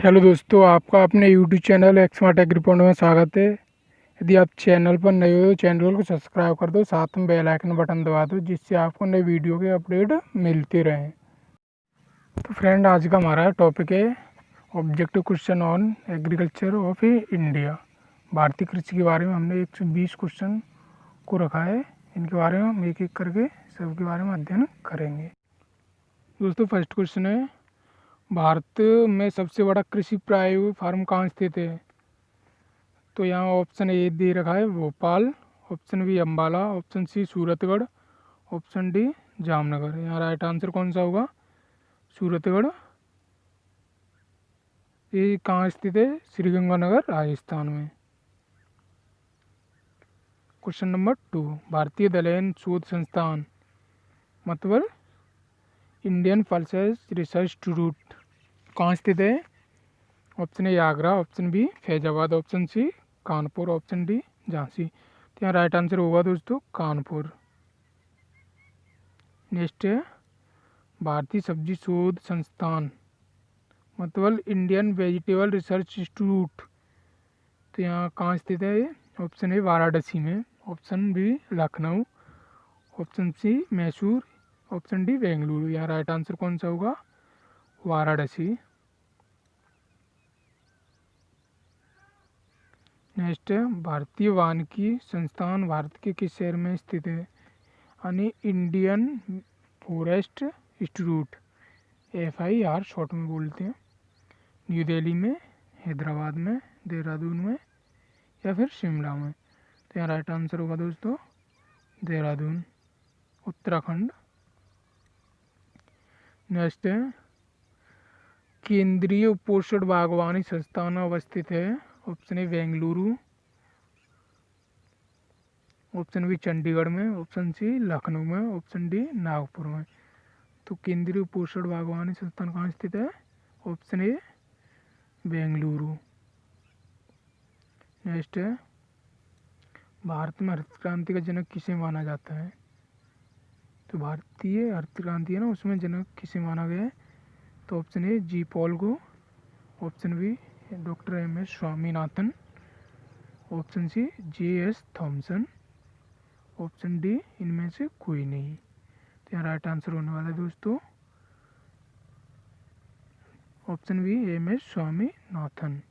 Hello दोस्तों, आपका अपने यूट्यूब चैनल एक्समार्ट एग्री पॉइंट में स्वागत है। यदि आप चैनल पर नए हो तो चैनल को सब्सक्राइब कर दो, साथ में बेल आइकन बटन दबा दो, जिससे आपको नई वीडियो के अपडेट मिलते रहें। तो फ्रेंड, आज का हमारा टॉपिक है objective question on agriculture of India. भारतीय कृषि के बारे में हमने 120 क्वेश्चन को रखा है। इनके बारे में हम एक एक करके सबके बारे में अध्ययन करेंगे। दोस्तों, फर्स्ट क्वेश्चन है, भारत में सबसे बड़ा कृषि प्रायोगिक फार्म कहाँ स्थित है? तो यहाँ ऑप्शन ए दे रखा है Bhopal, option B Ambala, option C Suratgarh, option D Jamnagar. यहाँ राइट आंसर कौन सा होगा? सूरतगढ़। ये कहाँ स्थित है? श्रीगंगानगर, राजस्थान में। क्वेश्चन नंबर 2, भारतीय दलहन शोध संस्थान मतलब इंडियन पल्सेस रिसर्च इंस्टीट्यूट कहाँ स्थित है? Option A Agra, option B Faizabad, option C Kanpur, option D Jhansi. तो यहाँ राइट आंसर होगा दोस्तों कानपुर। नेक्स्ट है, भारतीय सब्जी शोध संस्थान मतलब इंडियन वेजिटेबल रिसर्च इंस्टीट्यूट, तो यहाँ कहाँ स्थित है? ऑप्शन ए वाराणसी में, option B Lucknow, option C Mysore, option D Bengaluru. यहाँ राइट आंसर कौन सा होगा? वाराणसी। नेक्स्ट है, भारतीय वानिकी संस्थान भारत के किस शहर में स्थित है? यानी Indian forest institute, FIR short में बोलते हैं। न्यू दिल्ली में, हैदराबाद में, देहरादून में या फिर शिमला में। तो यहाँ राइट आंसर होगा दोस्तों देहरादून, उत्तराखंड। नेक्स्ट है, केंद्रीय उपोषण बागवानी संस्थान अवस्थित है? Option A Bengaluru, option B Chandigarh में, ऑप्शन सी लखनऊ में, ऑप्शन डी नागपुर में। तो केंद्रीय उपोषण बागवानी संस्थान कहाँ स्थित है? Option A Bengaluru. नेक्स्ट है, भारत में हरित क्रांति का जनक किसे माना जाता है? तो भारतीय हरित क्रांति है ना, उसमें जनक किसे माना गया है? तो ऑप्शन ए जी पॉल को, option B doctor MS Swaminathan, option C JS Thomson, option D इनमें से कोई नहीं। तो यहाँ राइट आंसर होने वाला है दोस्तों option B MS Swaminathan.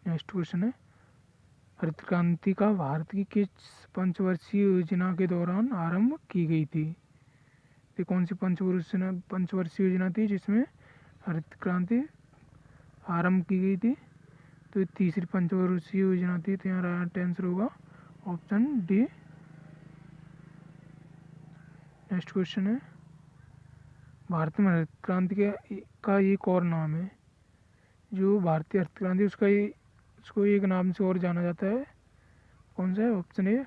Next question है, हरित क्रांति का भारत की किस पंचवर्षीय योजना के दौरान आरंभ की गई थी? ये कौन सी पंचवर्षीय योजना थी जिसमें हरित क्रांति आरंभ की गई थी? तो ये तीसरी पंचवर्षीय योजना थी। तो यहाँ राइट आंसर होगा ऑप्शन डी। नेक्स्ट क्वेश्चन है, भारत में हरित क्रांति का एक और नाम है, जो भारतीय हरित क्रांति उसको एक नाम से और जाना जाता है, कौन सा है? ऑप्शन ए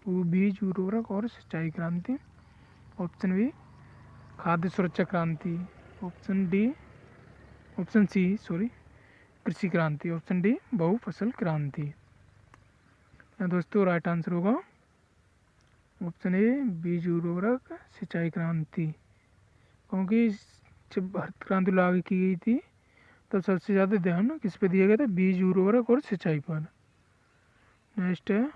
बीज उर्वरक और सिंचाई क्रांति, ऑप्शन बी खाद्य सुरक्षा क्रांति, ऑप्शन सी कृषि क्रांति, ऑप्शन डी बहुफसल क्रांति। यहाँ दोस्तों राइट आंसर होगा ऑप्शन ए बीज उर्वरक सिंचाई क्रांति, क्योंकि जब भारत क्रांति लागू की गई थी तब सबसे ज़्यादा ध्यान किस पे दिया गया था? बीज उर्वरक और सिंचाई पर। नेक्स्ट है,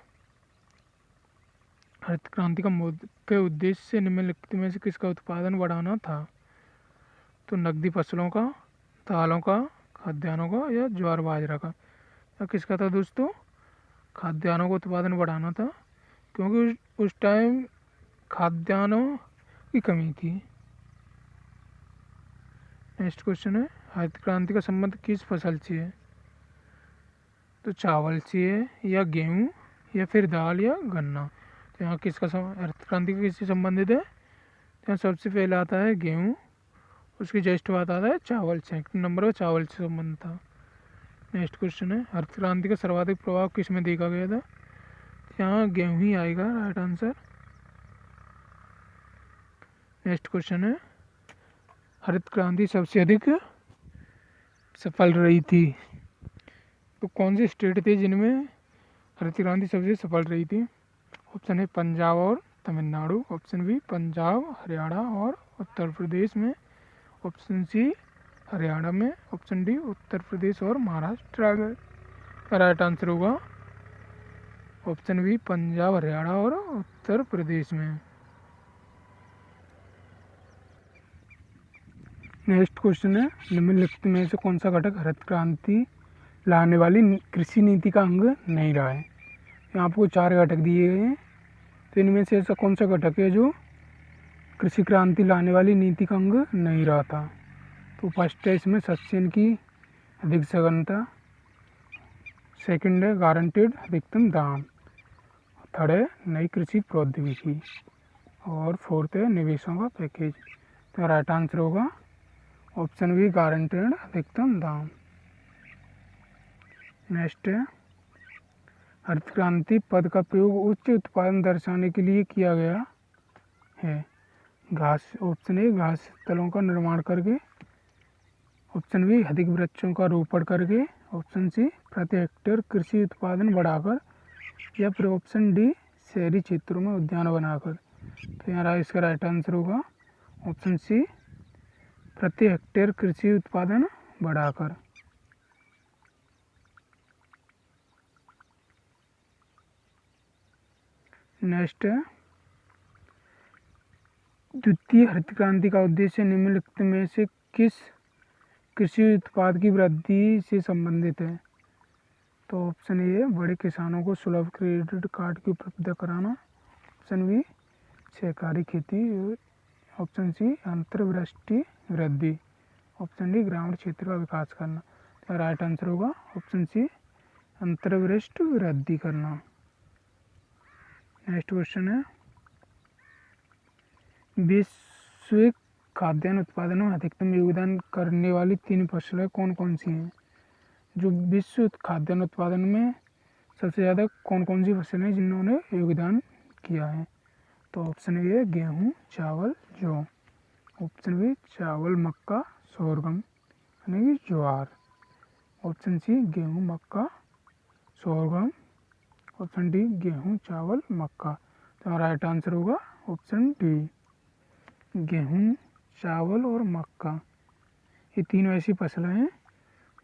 हरित क्रांति का मुख्य उद्देश्य निम्नलिखित में से किसका उत्पादन बढ़ाना था? तो नकदी फसलों का, दालों का, खाद्यान्नों का या ज्वार बाजरा का। या किसका था दोस्तों? खाद्यान्नों का उत्पादन बढ़ाना था, क्योंकि उस टाइम खाद्यान्नों की कमी थी। नेक्स्ट क्वेश्चन है, हरित क्रांति का संबंध किस फसल से है? तो चावल से है या गेहूँ या फिर दाल या गन्ना। तो यहाँ किसका हरित क्रांति का किससे संबंधित है? तो यहाँ सबसे पहले आता है गेहूँ, उसकी जस्ट बाद आता है चावल। सेकंड नंबर पर चावल से संबंध था। नेक्स्ट क्वेश्चन है, हरित क्रांति का सर्वाधिक प्रभाव किस में देखा गया था? तो यहाँ गेहूँ ही आएगा राइट आंसर। नेक्स्ट क्वेश्चन है, हरित क्रांति सबसे अधिक सफल रही थी? तो कौन से स्टेट थे जिनमें हरित क्रांति सबसे सफल रही थी? ऑप्शन है पंजाब और तमिलनाडु, ऑप्शन बी पंजाब, हरियाणा और उत्तर प्रदेश में, ऑप्शन सी हरियाणा में। ऑप्शन डी उत्तर प्रदेश और महाराष्ट्र में। राइट आंसर होगा ऑप्शन बी पंजाब, हरियाणा और उत्तर प्रदेश में। नेक्स्ट क्वेश्चन है, निम्नलिखित में से कौन सा घटक हरित क्रांति लाने वाली कृषि नीति का अंग नहीं रहा है। यहाँ आपको 4 घटक दिए गए हैं, तो इनमें से ऐसा कौन सा घटक है जो कृषि क्रांति लाने वाली नीति का अंग नहीं रहा था। तो फर्स्ट है इसमें सस्यन की अधिक सघनता, सेकंड है गारंटेड अधिकतम दाम, थर्ड है नई कृषि प्रौद्योगिकी और फोर्थ है निवेशों का पैकेज। तो राइट आंसर होगा ऑप्शन बी गारंटेड अधिकतम दाम। नेक्स्ट है, हरित क्रांति पद का प्रयोग उच्च उत्पादन दर्शाने के लिए किया गया है। घास, ऑप्शन ए घास स्थलों का निर्माण करके, ऑप्शन बी अधिक वृक्षों का रोपण करके, ऑप्शन सी प्रति हेक्टेयर कृषि उत्पादन बढ़ाकर, या फिर ऑप्शन डी शहरी क्षेत्रों में उद्यान बनाकर। तो यहाँ इसका राइट आंसर होगा ऑप्शन सी प्रति हेक्टेयर कृषि उत्पादन बढ़ाकर। नेक्स्ट है, द्वितीय हरित क्रांति का उद्देश्य निम्नलिखित में से किस कृषि उत्पाद की वृद्धि से संबंधित है। तो ऑप्शन ए बड़े किसानों को सुलभ क्रेडिट कार्ड की उपलब्ध कराना, ऑप्शन बी सहकारी खेती, ऑप्शन सी अंतर्वृष्टि वृद्धि, ऑप्शन डी ग्रामीण क्षेत्र का विकास करना। तो राइट आंसर होगा ऑप्शन सी अंतर्वृष्टि वृद्धि करना। नेक्स्ट क्वेश्चन है, वैश्विक खाद्यान्न उत्पादन में अधिकतम योगदान करने वाली 3 फसलें कौन कौन सी हैं। जो विश्व खाद्यान्न उत्पादन में सबसे ज़्यादा कौन कौन सी फसलें हैं जिन्होंने योगदान किया है। तो ऑप्शन ए है गेहूँ, चावल, जौ, ऑप्शन बी चावल, मक्का, सोरगम यानी कि ज्वार, ऑप्शन सी गेहूँ, मक्का, सोरगम, ऑप्शन डी गेहूँ, चावल, मक्का। तो राइट आंसर होगा ऑप्शन डी गेहूँ, चावल और मक्का। ये तीनों ऐसी फसलें हैं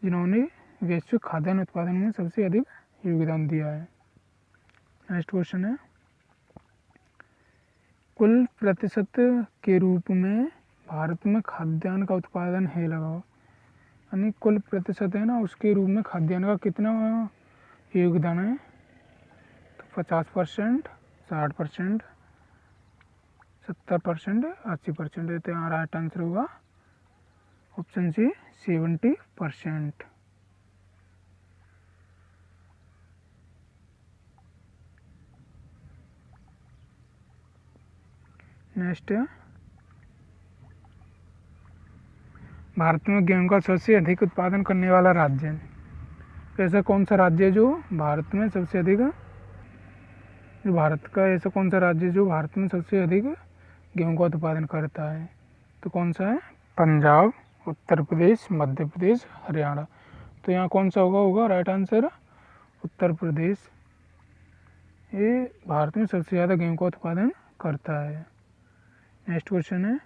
जिन्होंने वैश्विक खाद्यान्न उत्पादन में सबसे अधिक योगदान दिया है। नेक्स्ट क्वेश्चन है, कुल प्रतिशत के रूप में भारत में खाद्यान्न का उत्पादन है लगाओ, यानी कुल प्रतिशत है ना, उसके रूप में खाद्यान्न का कितना योगदान है। तो 50%, 60%, 70%, 80% है। तो यहाँ राइट आंसर होगा ऑप्शन सी 70%। नेक्स्ट है, भारत में गेहूं का सबसे अधिक उत्पादन करने वाला राज्य है। ऐसा कौन सा राज्य है जो भारत में सबसे अधिक, जो भारत का ऐसा कौन सा राज्य जो भारत में सबसे अधिक गेहूं का उत्पादन करता है। तो कौन सा है, पंजाब, उत्तर प्रदेश, मध्य प्रदेश, हरियाणा। तो यहाँ कौन सा होगा राइट आंसर उत्तर प्रदेश। ये भारत में सबसे ज़्यादा गेहूं का उत्पादन करता है। नेक्स्ट क्वेश्चन है,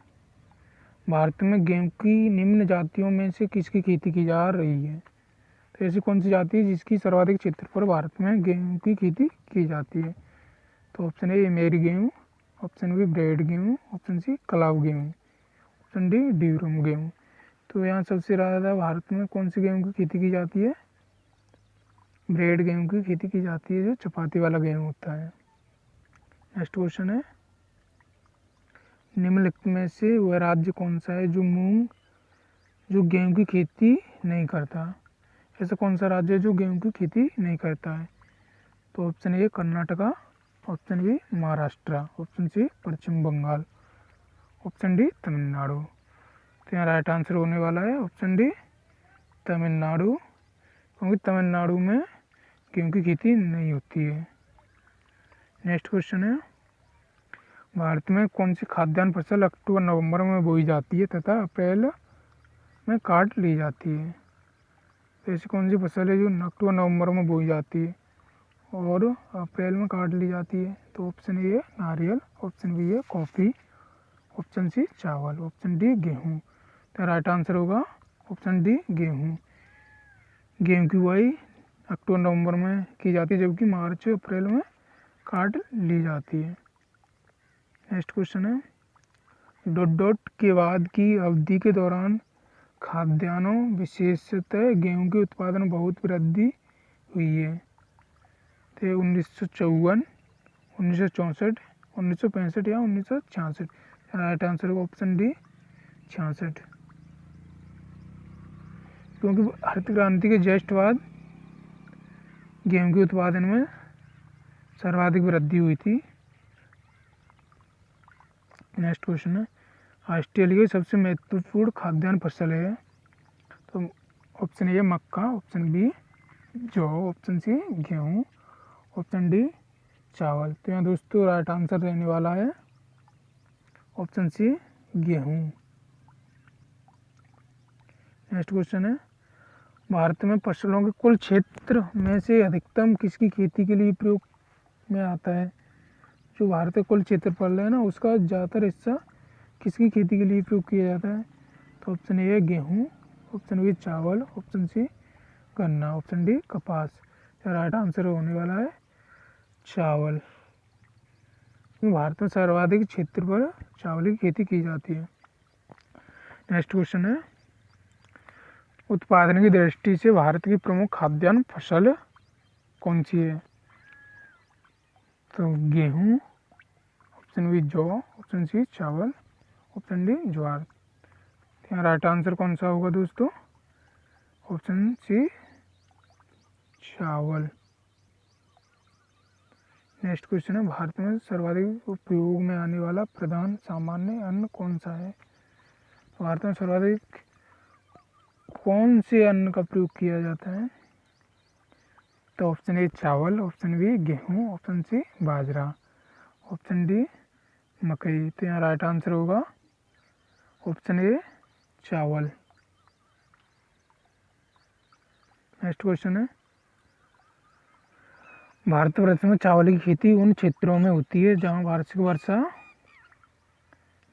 भारत में गेहूं की निम्न जातियों में से किसकी खेती की जा रही है। तो ऐसी कौन सी जाति है जिसकी सर्वाधिक क्षेत्र पर भारत में गेहूं की खेती की जाती है। तो ऑप्शन ए मेरी गेहूँ, ऑप्शन बी ब्रेड गेहूँ, ऑप्शन सी कलाव गेहूँ, ऑप्शन डी ड्यूरम गेहूँ। तो यहाँ सबसे ज़्यादा भारत में कौन सी गेहूँ की खेती की जाती है, ब्रेड गेहूँ की खेती की जाती है, जो चपाती वाला गेहूँ होता है। नेक्स्ट क्वेश्चन है, निम्नलिखित में से वह राज्य कौन सा है जो गेहूं की खेती नहीं करता। ऐसा कौन सा राज्य है जो गेहूं की खेती नहीं करता है। तो option A Karnataka, option B Maharashtra, option C Paschim Bengal, option D Tamil Nadu. तो यहाँ राइट आंसर होने वाला है ऑप्शन डी तमिलनाडु, क्योंकि तमिलनाडु में गेहूं की खेती नहीं होती है। नेक्स्ट क्वेश्चन है, भारत में कौन सी खाद्यान्न फसल अक्टूबर नवंबर में बोई जाती है तथा अप्रैल में काट ली जाती है। तो ऐसी कौन सी फसल है जो अक्टूबर नवंबर में बोई जाती है और अप्रैल में काट ली जाती है। तो ऑप्शन ए है नारियल, ऑप्शन बी है कॉफ़ी, ऑप्शन सी चावल, ऑप्शन डी गेहूँ। तो राइट आंसर होगा ऑप्शन डी गेहूँ। गेहूँ की बुआई अक्टूबर नवंबर में की जाती है, जबकि मार्च अप्रैल में काट ली जाती है। नेक्स्ट क्वेश्चन है, डॉट डॉट के बाद की अवधि के दौरान खाद्यान्नों विशेषतः गेहूं के उत्पादन में बहुत वृद्धि हुई है। तो 1954, 1964, 1965 या 1966। राइट आंसर होगा ऑप्शन डी 66, क्योंकि हरित क्रांति के जस्ट बाद गेहूं के उत्पादन में सर्वाधिक वृद्धि हुई थी। नेक्स्ट क्वेश्चन है, ऑस्ट्रेलिया की सबसे महत्वपूर्ण खाद्यान्न फसल है। तो ऑप्शन ए मक्का, ऑप्शन बी जौ, ऑप्शन सी गेहूँ, ऑप्शन डी चावल। तो यहाँ दोस्तों राइट आंसर रहने वाला है ऑप्शन सी गेहूँ। नेक्स्ट क्वेश्चन है, भारत में फसलों के कुल क्षेत्र में से अधिकतम किसकी खेती के लिए प्रयोग में आता है। जो भारत का कुल क्षेत्रफल है ना, उसका ज़्यादातर हिस्सा किसकी खेती के लिए प्रयोग किया जाता है। तो ऑप्शन ए गेहूँ, ऑप्शन बी चावल, ऑप्शन सी गन्ना, ऑप्शन डी कपास। राइट आंसर होने वाला है चावल। भारत में सर्वाधिक क्षेत्र पर चावल की खेती की जाती है। नेक्स्ट क्वेश्चन है, उत्पादन की दृष्टि से भारत की प्रमुख खाद्यान्न फसल कौन सी है। तो गेहूँ, ऑप्शन बी जौ, ऑप्शन सी चावल, ऑप्शन डी ज्वार। यहाँ राइट आंसर कौन सा होगा दोस्तों, ऑप्शन सी चावल। नेक्स्ट क्वेश्चन है, भारत में सर्वाधिक उपयोग में आने वाला प्रधान सामान्य अन्न कौन सा है। भारत में सर्वाधिक कौन से अन्न का प्रयोग किया जाता है। तो ऑप्शन ए चावल, ऑप्शन बी गेहूँ, ऑप्शन सी बाजरा, ऑप्शन डी मकई। तो यहाँ राइट आंसर होगा ऑप्शन ए चावल। नेक्स्ट क्वेश्चन है, भारतवर्ष में चावल की खेती उन क्षेत्रों में होती है जहाँ वार्षिक वर्षा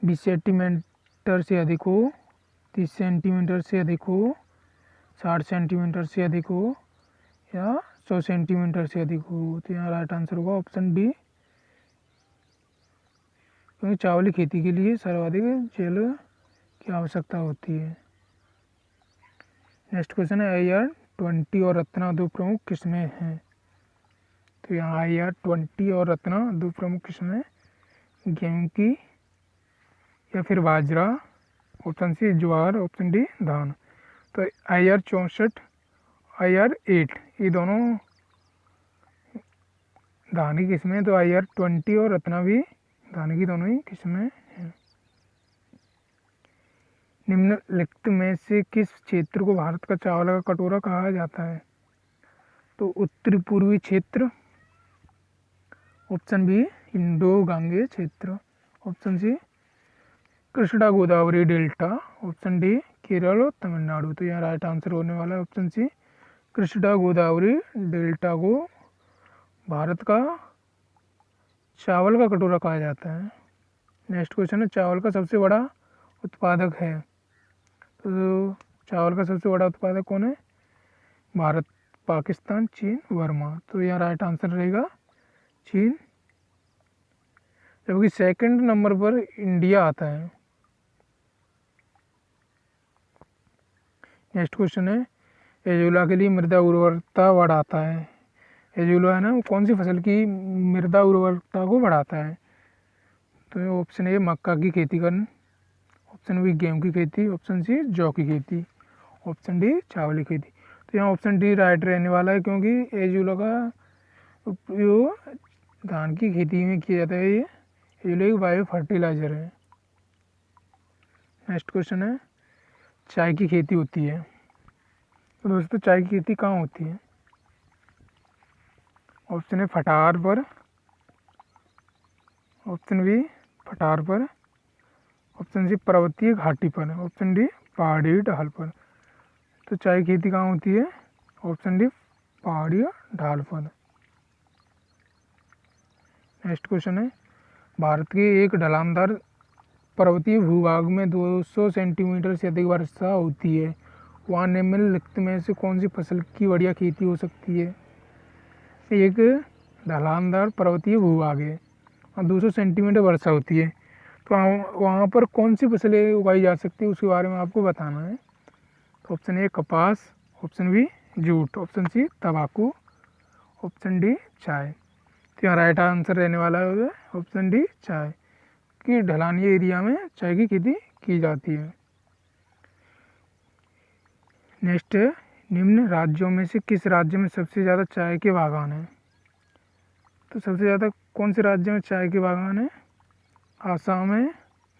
20 सेंटीमीटर से अधिक हो, 30 सेंटीमीटर से अधिक हो, 60 सेंटीमीटर से अधिक हो या 100 सेंटीमीटर से अधिक हो। तो यहाँ राइट आंसर होगा ऑप्शन डी, क्योंकि चावल की खेती के लिए सर्वाधिक जल की आवश्यकता होती है। नेक्स्ट क्वेश्चन है, IR-20 और रत्ना दो प्रमुख किस्में हैं। तो यहाँ IR-20 और रत्ना दो प्रमुख किस्में गेहूँ की या फिर बाजरा, ऑप्शन सी ज्वार, ऑप्शन डी धान। तो IR-64, IR-8 ये दोनों धान की किस्में। तो IR-20 और रत्ना भी धान की दोनों ही किस्में हैं। निम्नलिखित में से किस क्षेत्र को भारत का चावल का कटोरा कहा जाता है। तो उत्तरी पूर्वी क्षेत्र, ऑप्शन बी इंडो गांगेय क्षेत्र, option C Krishna Godavari delta, option D Kerala और तमिलनाडु। तो यहाँ राइट आंसर होने वाला है option C Krishna Godavari delta को भारत का चावल का कटोरा कहा जाता है। नेक्स्ट क्वेश्चन है, चावल का सबसे बड़ा उत्पादक है। तो चावल का सबसे बड़ा उत्पादक कौन है। भारत, पाकिस्तान, चीन, वर्मा। तो यहाँ राइट आंसर रहेगा चीन, जबकि सेकंड नंबर पर इंडिया आता है। नेक्स्ट क्वेश्चन है, एजोला के लिए मृदा उर्वरता बढ़ाता है। एजोला है ना, वो कौन सी फसल की मृदा उर्वरता को बढ़ाता है। तो ऑप्शन ए मक्का की खेती करना, ऑप्शन बी गेहूँ की खेती, ऑप्शन सी जौ की खेती, ऑप्शन डी चावल की खेती। तो यहाँ ऑप्शन डी राइट रहने वाला है, क्योंकि एजोला का उपयोग धान की खेती में किया जाता है। ये एजोला एक बायो फर्टिलाइजर है। नेक्स्ट क्वेश्चन है, चाय की खेती होती है। तो दोस्तों चाय की खेती कहाँ होती है। ऑप्शन ए फटार पर, ऑप्शन बी फटार पर, ऑप्शन सी पर्वतीय घाटी पर, ऑप्शन डी पहाड़ी ढाल पर। तो चाय की खेती कहाँ होती है। ऑप्शन डी पहाड़ी ढाल पर। नेक्स्ट क्वेश्चन है, भारत के एक ढलानदार पर्वतीय भूभाग में 200 सेंटीमीटर से अधिक वर्षा होती है। वहाँ निम्नलिखित में से कौन सी फसल की बढ़िया खेती हो सकती है? एक, ढलानदार पर्वतीय भूभाग है और 200 सेंटीमीटर वर्षा होती है, तो वहाँ पर कौन सी फसलें उगाई जा सकती है उसके बारे में आपको बताना है। तो ऑप्शन ए कपास, option B jute, option C तंबाकू, ऑप्शन डी चाय। तो यहाँ राइट आंसर रहने वाला है ऑप्शन डी चाय, कि ढलानी एरिया में चाय की खेती की जाती है। नेक्स्ट है, निम्न राज्यों में से किस राज्य में सबसे ज़्यादा चाय के बागान हैं? तो सबसे ज़्यादा कौन से राज्य में चाय के बागान है? आसाम है,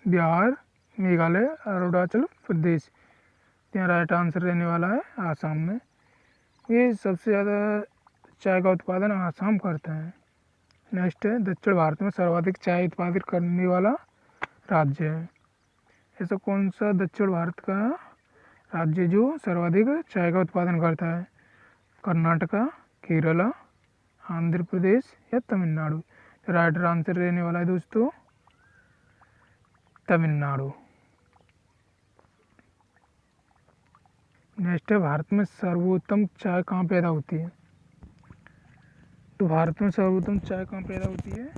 बिहार, मेघालय, अरुणाचल प्रदेश। यहाँ राइट आंसर रहने वाला है आसाम में। ये सबसे ज़्यादा चाय का उत्पादन आसाम करता है। नेक्स्ट है, दक्षिण भारत में सर्वाधिक चाय उत्पादित करने वाला राज्य है। ऐसा कौन सा दक्षिण भारत का राज्य जो सर्वाधिक चाय का उत्पादन करता है? कर्नाटका, केरला, आंध्र प्रदेश या तमिलनाडु। राइट आंसर रहने वाला है दोस्तों तमिलनाडु। नेक्स्ट है, भारत में सर्वोत्तम चाय कहाँ पैदा होती है? तो भारत में सर्वोत्तम चाय कहाँ पैदा होती है?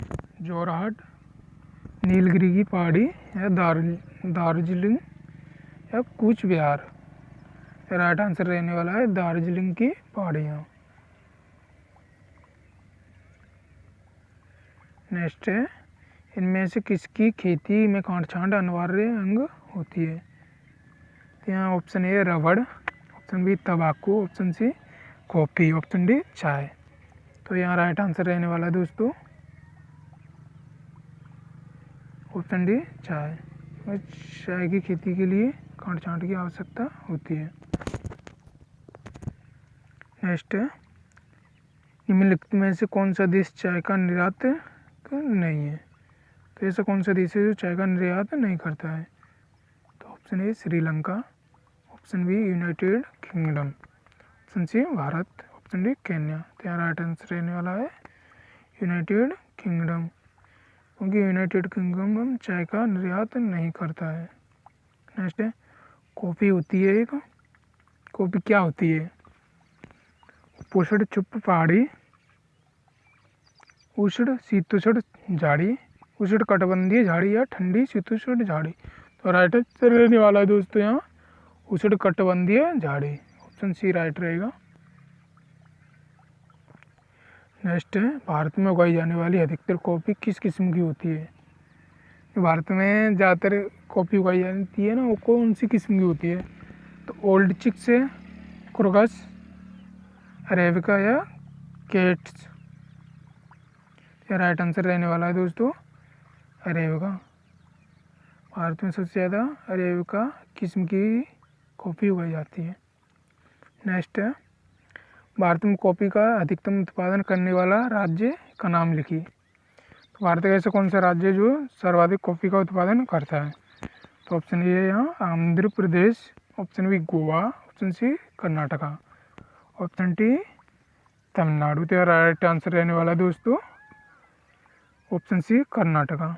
जोरहाट, नीलगिरी की पहाड़ी या दार्जिलिंग या कूच बिहार। राइट आंसर रहने वाला है दार्जिलिंग की पहाड़ियाँ। नेक्स्ट है, इनमें से किसकी खेती में कांट-छांट अनिवार्य अंग होती है? तो यहाँ ऑप्शन ए रबड़, ऑप्शन बी तंबाकू, option C coffee, option D चाय। तो यहाँ राइट आंसर रहने वाला है दोस्तों ऑप्शन डी चाय। चाय की खेती के लिए कांट-छांट की आवश्यकता होती है। नेक्स्ट है, निम्नलिखित में से कौन सा देश चाय का निर्यात नहीं है? तो ऐसा कौन सा देश है जो चाय का निर्यात नहीं करता है? तो option A Sri Lanka, option B United Kingdom, option C Bharat, option D Kenya. तो यहाँ राइट आंसर रहने वाला है यूनाइटेड किंगडम, क्योंकि यूनाइटेड किंगडम चाय का निर्यात नहीं करता है। नेक्स्ट है, कॉफ़ी होती है एक, कॉफ़ी क्या होती है? उपोष्ण चुप्प पहाड़ी, उष्ण शीतोष्ण झाड़ी, उष्ण कटिबंधीय झाड़ी या ठंडी शीतोष्ण झाड़ी। तो राइट आंसर रहने वाला है दोस्तों यहाँ उष्ण कटिबंधीय झाड़ी, ऑप्शन सी राइट रहेगा। नेक्स्ट है, भारत में उगाई जाने वाली अधिकतर कॉफ़ी किस किस्म की होती है? भारत में ज़्यादातर कॉफ़ी उगाई जाती है ना, वो कौन सी किस्म की होती है? तो ओल्ड चिक्स है, क्रोगस, अरेबिका या केट्स। या राइट आंसर रहने वाला है दोस्तों अरेबिका। भारत में सबसे ज़्यादा अरेबिका किस्म की कॉफ़ी उगाई जाती है। नेक्स्ट है, भारत में कॉफ़ी का अधिकतम उत्पादन करने वाला राज्य का नाम लिखिए। तो भारत का ऐसा कौन सा राज्य है जो सर्वाधिक कॉफ़ी का उत्पादन करता है? तो ऑप्शन ए है यहाँ Andhra Pradesh, option B Goa, option C Karnataka, option D Tamil Nadu. तो राइट आंसर रहने वाला है दोस्तों ऑप्शन सी कर्नाटका।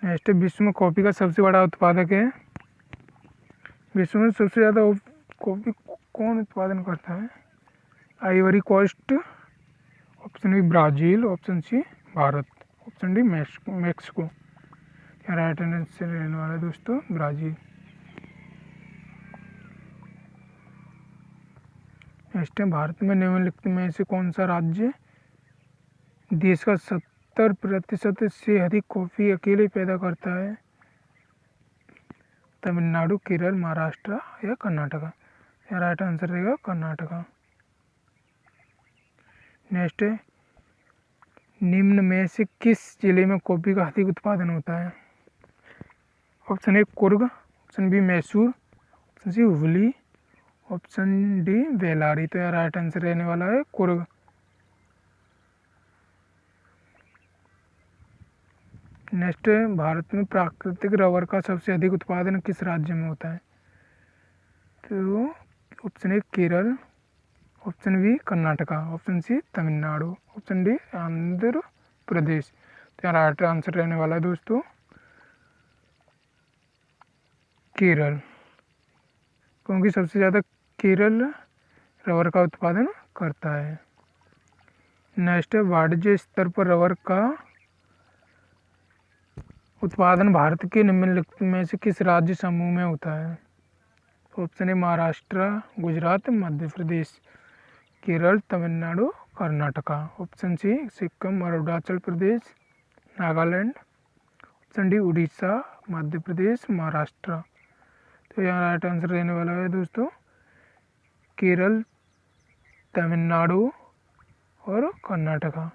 नेक्स्ट, विश्व में कॉफ़ी का सबसे बड़ा उत्पादक है? विश्व में सबसे ज़्यादा कॉफ़ी कौन उत्पादन करता है? Ivory Coast, option B Brazil, option C Bharat, option D Mexico. यहाँ राइट आंसर रहने वाला है दोस्तों ब्राज़ील। नेक्स्ट है, भारत में निम्नलिखित में से कौन सा राज्य देश का 70% से अधिक कॉफ़ी अकेले पैदा करता है? तमिलनाडु, केरल, महाराष्ट्र या कर्नाटका। यहाँ राइट आंसर रहेगा कर्नाटका। नेक्स्ट है, निम्न में से किस जिले में कॉफ़ी का अधिक उत्पादन होता है? Option A Coorg, option B Mysore, option C Hooghly, option D Bellary. तो यहाँ राइट आंसर रहने वाला है कुर्ग। नेक्स्ट है, भारत में प्राकृतिक रबर का सबसे अधिक उत्पादन किस राज्य में होता है? तो option A Kerala, option B Karnataka, option C Tamil Nadu, option D Andhra Pradesh. तो यहाँ राइट आंसर रहने वाला है दोस्तों केरल, क्योंकि सबसे ज़्यादा केरल रबर का उत्पादन करता है। नेक्स्ट है, वाणिज्य स्तर पर रबर का उत्पादन भारत के निम्नलिखित में से किस राज्य समूह में होता है? Option A Maharashtra, Gujarat, Madhya Pradesh, Kerala, Tamil Nadu, Karnataka. Option C Sikkim, Arunachal Pradesh, Nagaland. Option D Orissa, Madhya Pradesh, Maharashtra. तो यहाँ राइट आंसर रहने वाला है दोस्तों केरल, तमिलनाडु और कर्नाटका।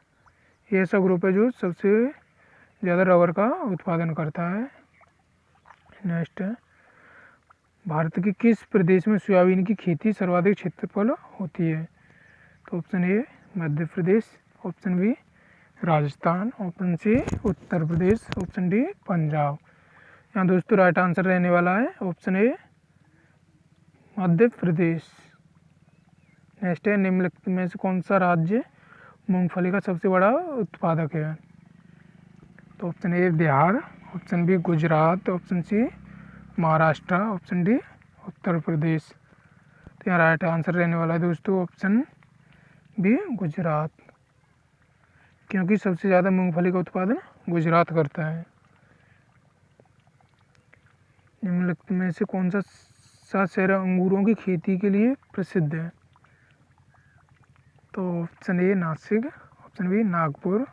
ये ऐसा ग्रुप है जो सबसे ज़्यादा रबर का उत्पादन करता है। नेक्स्ट है, भारत के किस प्रदेश में सोयाबीन की खेती सर्वाधिक क्षेत्रफल होती है? तो option A Madhya Pradesh, option B Rajasthan, option C Uttar Pradesh, option D Punjab. यहाँ दोस्तों राइट आंसर रहने वाला है option A Madhya Pradesh. Next है, निम्नलिखित में से कौन सा राज्य मूंगफली का सबसे बड़ा उत्पादक है? तो option A Bihar, option B Gujarat, option C Maharashtra, option D Uttar Pradesh. तो यहाँ राइट आंसर रहने वाला है दोस्तों ऑप्शन बी गुजरात, क्योंकि सबसे ज़्यादा मूंगफली का उत्पादन गुजरात करता है। निम्नलिखित में से कौन सा शहर अंगूरों की खेती के लिए प्रसिद्ध है? तो option A Nashik, option B Nagpur,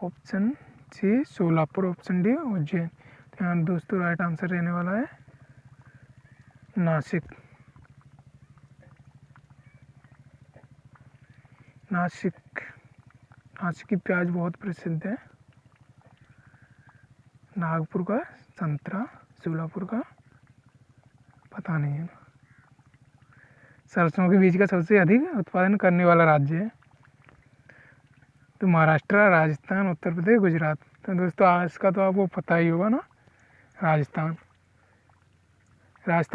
option C Solapur, option D Ujjain. तो यहाँ दोस्तों राइट आंसर रहने वाला है नासिक। नासिक की प्याज बहुत प्रसिद्ध है। नागपुर का संतरा, सोलापुर का पता नहीं है। सरसों के बीज का सबसे अधिक उत्पादन करने वाला राज्य है? तो महाराष्ट्र, राजस्थान, उत्तर प्रदेश, गुजरात। तो दोस्तों आज का तो आपको पता ही होगा ना, राजस्थान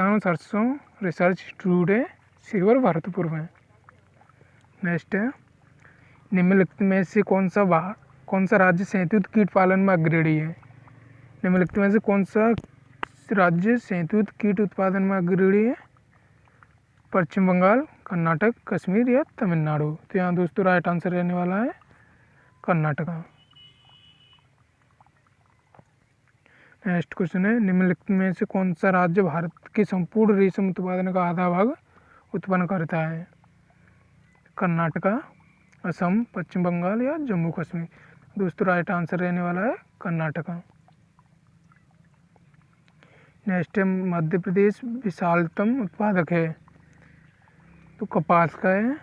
में सरसों रिसर्च इंस्टीट्यूट है शिवहर भरतपुर में। नेक्स्ट है, निम्नलिखित में से कौन सा राज्य शहतूत कीट पालन में अग्रणी है? निम्नलिखित में से कौन सा राज्य शहतूत कीट उत्पादन में अग्रणी है? पश्चिम बंगाल, कर्नाटक, कश्मीर या तमिलनाडु। तो यहाँ दोस्तों राइट आंसर रहने वाला है कर्नाटका। नेक्स्ट क्वेश्चन है, निम्नलिखित में से कौन सा राज्य भारत के संपूर्ण रेशम उत्पादन का आधा भाग उत्पन्न करता है? कर्नाटका, असम, पश्चिम बंगाल या जम्मू कश्मीर। दोस्तों राइट आंसर रहने वाला है कर्नाटका। नेक्स्ट है, मध्य प्रदेश विशालतम उत्पादक है? तो कपास का है,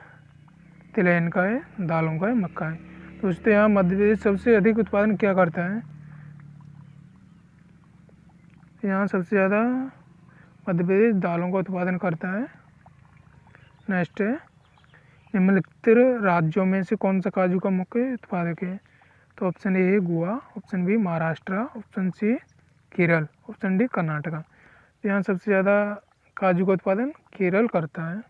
तिलहन का है, दालों का है, मक्का है। दोस्तों यहाँ मध्य प्रदेश सबसे अधिक उत्पादन क्या करता है? यहाँ सबसे ज़्यादा मध्य प्रदेश दालों का उत्पादन करता है। नेक्स्ट है, निम्नलिखित राज्यों में से कौन सा काजू का मुख्य उत्पादक है? तो option A Goa, option B Maharashtra, option C Kerala, option D Karnataka. यहाँ सबसे ज़्यादा काजू का उत्पादन केरल करता है।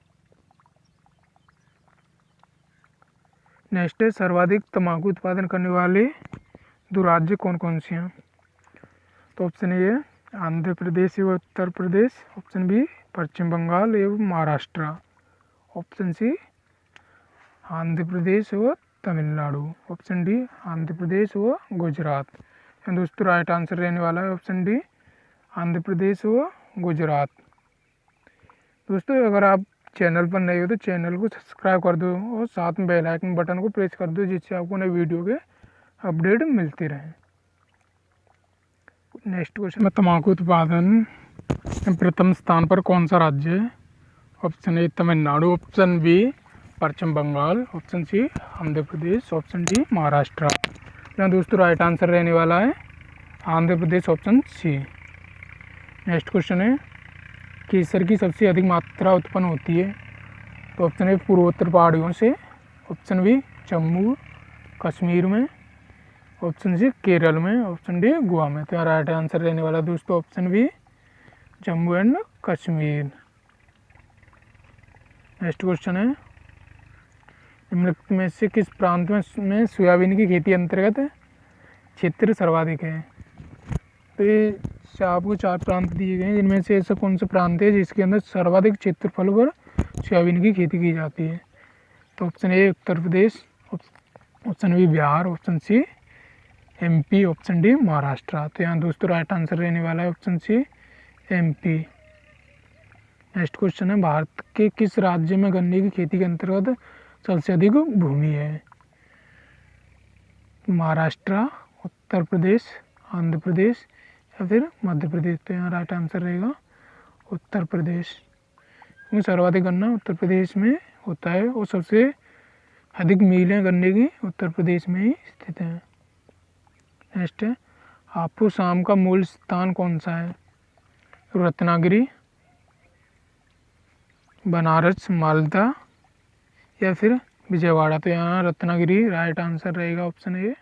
नेक्स्ट है, सर्वाधिक तंबाकू उत्पादन करने वाले दो राज्य कौन कौन से हैं? तो ऑप्शन ए आंध्र प्रदेश एवं उत्तर प्रदेश, ऑप्शन बी पश्चिम बंगाल एवं महाराष्ट्र, ऑप्शन सी आंध्र प्रदेश व तमिलनाडु, ऑप्शन डी आंध्र प्रदेश व गुजरात। दोस्तों राइट आंसर रहने वाला है ऑप्शन डी आंध्र प्रदेश व गुजरात। दोस्तों अगर आप चैनल पर नए हो तो चैनल को सब्सक्राइब कर दो और साथ में बेल आइकन बटन को प्रेस कर दो, जिससे आपको नए वीडियो के अपडेट मिलते रहें। नेक्स्ट क्वेश्चन में, तंबाकू उत्पादन में प्रथम स्थान पर कौन सा राज्य है? Option A Tamil Nadu, option B Paschim Bengal, option C Andhra Pradesh, option D Maharashtra. यहाँ दोस्तों राइट आंसर रहने वाला है Andhra Pradesh, option C. Next question है, केसर की सबसे अधिक मात्रा उत्पन्न होती है? तो ऑप्शन ए पूर्वोत्तर पहाड़ियों से, ऑप्शन बी जम्मू कश्मीर में, ऑप्शन सी केरल में, ऑप्शन डी गोवा में। तो यहाँ राइट आंसर रहने वाला दोस्तों option B Jammu and Kashmir. Next question है, निम्नलिखित में से किस प्रांत में सोयाबीन की खेती अंतर्गत क्षेत्र सर्वाधिक है? तो ये आपको 4 प्रांत दिए गए हैं, जिनमें से ऐसा कौन सा प्रांत है जिसके अंदर सर्वाधिक क्षेत्रफल पर सोयाबीन की खेती की जाती है। तो option A Uttar Pradesh, option B Bihar, option C MP, option D Maharashtra. तो यहाँ दोस्तों राइट आंसर रहने वाला है option C MP. Next question है, भारत के किस राज्य में गन्ने की खेती के अंतर्गत सबसे अधिक भूमि है? महाराष्ट्र, उत्तर प्रदेश, आंध्र प्रदेश या फिर मध्य प्रदेश। तो यहाँ राइट आंसर रहेगा उत्तर प्रदेश, क्योंकि सर्वाधिक गन्ना उत्तर प्रदेश में होता है और सबसे अधिक मिलें गन्ने की उत्तर प्रदेश में ही स्थित हैं। नेक्स्ट है, हापुस आम का मूल स्थान कौन सा है? रत्नागिरी, बनारस, मालदा या फिर विजयवाड़ा। तो यहाँ रत्नागिरी राइट आंसर रहेगा ऑप्शन ए।